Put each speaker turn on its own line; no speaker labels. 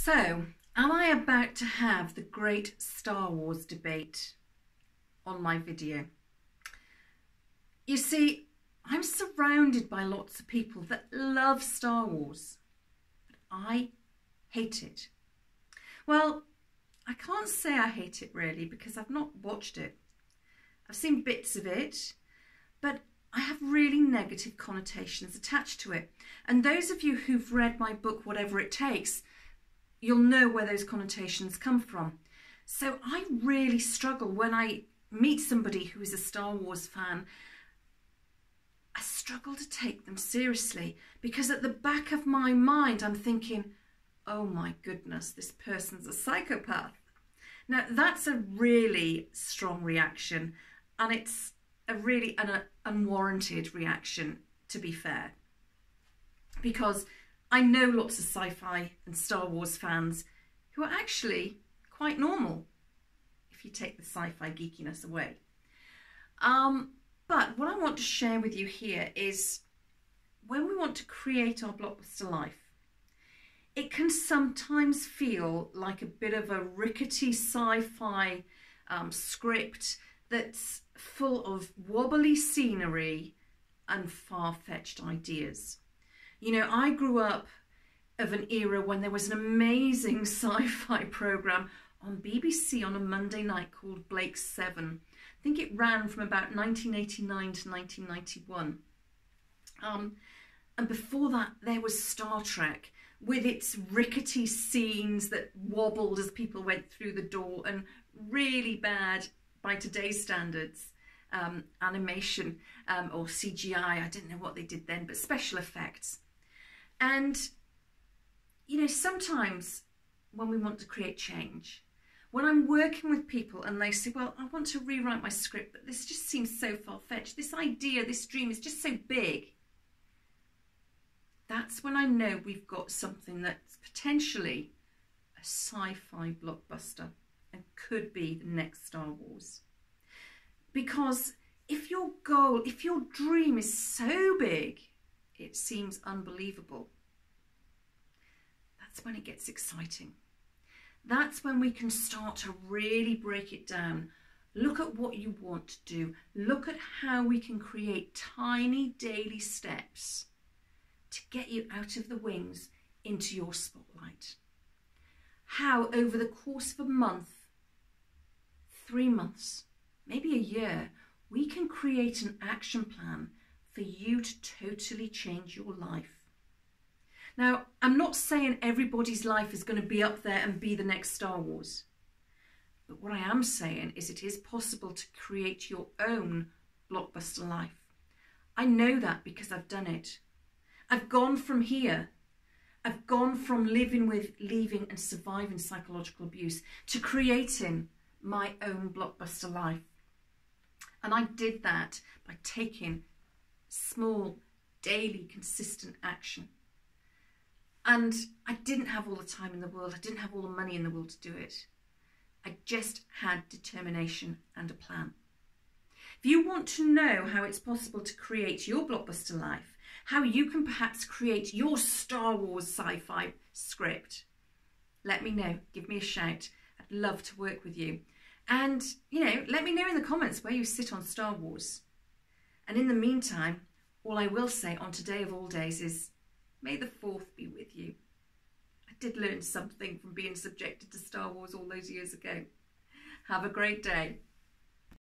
So, am I about to have the great Star Wars debate on my video? You see, I'm surrounded by lots of people that love Star Wars, but I hate it. Well, I can't say I hate it really because I've not watched it. I've seen bits of it, but I have really negative connotations attached to it. And those of you who've read my book, Whatever It Takes, you'll know where those connotations come from. So I really struggle when I meet somebody who is a Star Wars fan. I struggle to take them seriously because at the back of my mind I'm thinking, oh my goodness, this person's a psychopath. Now that's a really strong reaction, and it's a really unwarranted reaction, to be fair, because I know lots of sci-fi and Star Wars fans who are actually quite normal if you take the sci-fi geekiness away. But what I want to share with you here is when we want to create our blockbuster life, it can sometimes feel like a bit of a rickety sci-fi script that's full of wobbly scenery and far-fetched ideas. You know, I grew up of an era when there was an amazing sci-fi programme on BBC on a Monday night called Blake's 7. I think it ran from about 1989 to 1991. And before that, there was Star Trek with its rickety scenes that wobbled as people went through the door and really bad, by today's standards, animation or CGI. I didn't know what they did then, but special effects. And, you know, sometimes when we want to create change, when I'm working with people and they say, well, I want to rewrite my script, but this just seems so far-fetched. This idea, this dream is just so big. That's when I know we've got something that's potentially a sci-fi blockbuster and could be the next Star Wars. Because if your goal, if your dream is so big, it seems unbelievable, that's when it gets exciting. That's when we can start to really break it down. Look at what you want to do. Look at how we can create tiny daily steps to get you out of the wings into your spotlight. How over the course of a month, 3 months, maybe a year, we can create an action plan for you to totally change your life. Now, I'm not saying everybody's life is going to be up there and be the next Star Wars. But what I am saying is it is possible to create your own blockbuster life. I know that because I've done it. I've gone from here. I've gone from living with, leaving and surviving psychological abuse to creating my own blockbuster life. And I did that by taking small, daily, consistent action. And I didn't have all the time in the world. I didn't have all the money in the world to do it. I just had determination and a plan. If you want to know how it's possible to create your blockbuster life, how you can perhaps create your Star Wars sci-fi script, let me know. Give me a shout. I'd love to work with you. And, you know, let me know in the comments where you sit on Star Wars. And in the meantime, all I will say on today of all days is, may the 4th be with you. I did learn something from being subjected to Star Wars all those years ago. Have a great day.